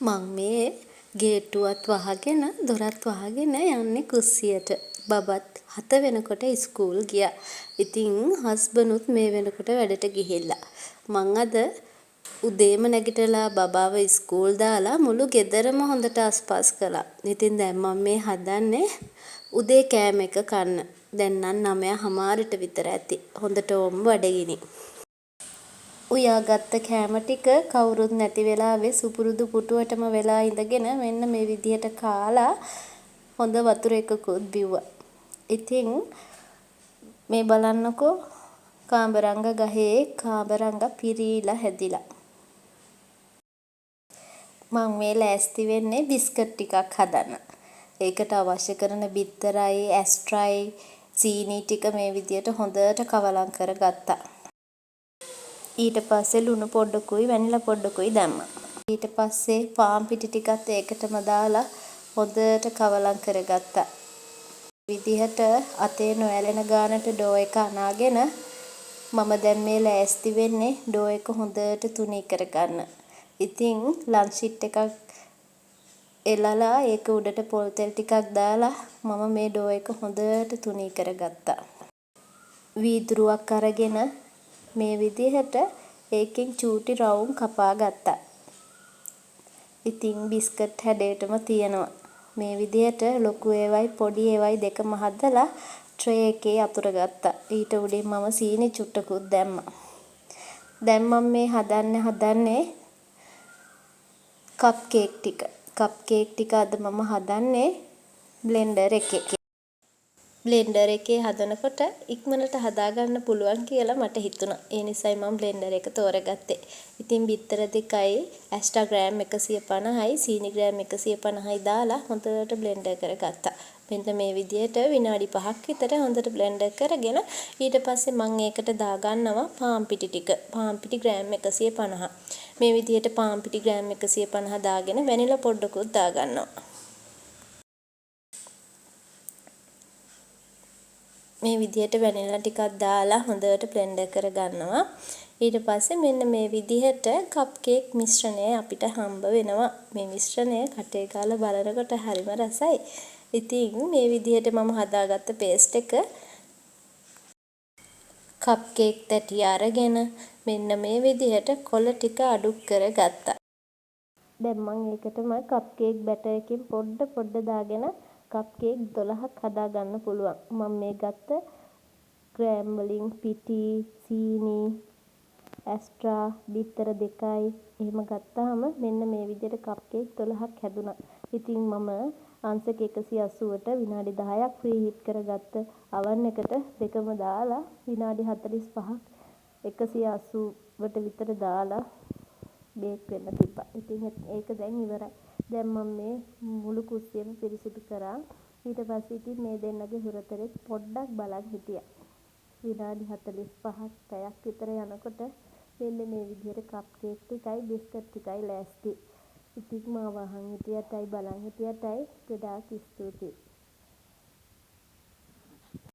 මං මේ ගේට්ටුවත් වහගෙන දොරත් වහගෙන යන්නේ කුස්සියට. බබත් 7 වෙනකොට ඉස්කෝල් ගියා. ඉතින් හස්බන්ඩ්ුත් මේ වෙනකොට වැඩට ගිහිල්ලා. මං අද උදේම නැගිටලා බබාව ඉස්කෝල් දාලා මුළු ගෙදරම හොඳට අස්පස් කළා. ඉතින් දැන් මම මේ හදන්නේ උදේ කෑම එක කන්න. දැන් නම් 9:00 විතර ඇති. හොඳටම බඩගිනි. උයාගත්ත කෑම ටික කවුරුත් නැති වෙලාවේ සුපුරුදු පුටුවටම වෙලා ඉඳගෙන මෙන්න මේ විදිහට කාලා හොඳ වතුර එකකුත් බිව්වා. ඉතින් මේ බලන්නකෝ කාඹරංග ගහේ කාඹරංග පිරීලා හැදිලා. මම මේ ලෑස්ති වෙන්නේ බිස්කට් ටිකක් හදන්න. ඒකට අවශ්‍ය කරන බිත්තරයි, ඇස්ට්‍රයි, සීනි ටික මේ විදිහට හොඳට කවලම් කරගත්තා. ඊට පස්සේ ලුණු පොඩ්ඩකුයි වැනිලා පොඩ්ඩකුයි දැම්මා. ඊට පස්සේ පාන් පිටි ටිකත් ඒකටම දාලා හොඳට කවලම් කරගත්තා. විදිහට අතේ නොඇලෙන ගානට ඩෝ එක අනාගෙන මම දැන් මේ ලෑස්ති වෙන්නේ ඩෝ එක හොඳට තුනී කරගන්න. ඉතින් ලන්ච් ෂීට් එකක් එලලා ඒක උඩට පොල් තෙල් ටිකක් දාලා මම මේ ඩෝ එක හොඳට තුනී කරගත්තා. වීදුරුවක් අරගෙන මේ විදිහට ඒකෙන් චූටි රවුම් කපා ගත්තා. ඉතින් බිස්කට් හැඩයටම තියෙනවා. මේ විදිහට ලොකු ඒවයි පොඩි ඒවයි දෙකම හදලා ට්‍රේ එකේ අතුර ගත්තා. ඊට උඩින් මම සීනි චුට්ටකුත් දැම්මා. දැන් මම මේ හදන්නේ කප් කේක් ටික. කප් කේක් ටික අද මම හදන්නේ බ්ලෙන්ඩර් එකේ. බ්ලෙන්ඩර් එකේ හදනකොට ඉක්මනට හදාගන්න පුළුවන් කියලා මට හිතුණා. ඒ නිසායි මම බ්ලෙන්ඩර් එක තෝරගත්තේ. ඉතින් බිත්තර දෙකයි, ඇස්ටා ග්‍රෑම් 150යි, සීනි ග්‍රෑම් 150යි දාලා හොඳට බ්ලෙන්ඩර් කරගත්තා. මෙන්න මේ විදිහට විනාඩි 5ක් විතර හොඳට බ්ලෙන්ඩර් කරගෙන ඊට පස්සේ මම ඒකට දාගන්නවා පාන් පිටි ටික. පාන් පිටි ග්‍රෑම් 150. මේ විදිහට පාන් පිටි ග්‍රෑම් 150 දාගෙන වැනිලා පොඩ්ඩකුත් දාගන්නවා. මේ විදිහට වැනිලා ටිකක් දාලා හොඳට බ්ලෙන්ඩර් කරගන්නවා. ඊට පස්සේ මෙන්න මේ විදිහට කප් කේක් මිශ්‍රණය අපිට හම්බ වෙනවා. මේ මිශ්‍රණය කටේ ගාලා බලනකොට හරිම රසයි. ඉතින් මේ විදිහට මම හදාගත්ත පේස්ට් එක කප් කේක් තැටිය අරගෙන මෙන්න මේ විදිහට කොළ ටික අඩු කරගත්තා. දැන් මම ඒකටම කප් කේක් බැටර් එකෙන් පොඩ දාගෙන කප් කේක් 12ක් හදා ගන්න පුළුවන්. මම මේ ගත්ත ග්‍රෑම් වලින් පිටි, සීනි, ඇස්ට්‍රා, බිත්තර දෙකයි එහෙම ගත්තාම මෙන්න මේ විදිහට කප් කේක් 12ක් හැදුනා. ඉතින් මම අංශක 180ට විනාඩි 10ක් ප්‍රී හීට් කරගත්ත oven එකට දෙකම දාලා විනාඩි 45ක් 180ට විතර දාලා බේක් වෙන්න තිබ්බා. ඉතින් ඒක දැන් ඉවරයි. දැන් මම මේ මුළු කුස්සියම පිරිසිදු කරා. ඊට පස්සේ ඉතින් මේ දෙන්නගේ හුරතරෙත් පොඩ්ඩක් බලන් හිටියා. විනාඩි 45ක් පැයක් විතර යනකොට මෙන්න මේ විදිහට කප් කේක් ටිකයි බිස්කට් ටිකයි ලෑස්ති. ඉතින් මාව අහන් හිටියටයි බලන් හිටියටයි ගොඩාක් ස්තුතියි.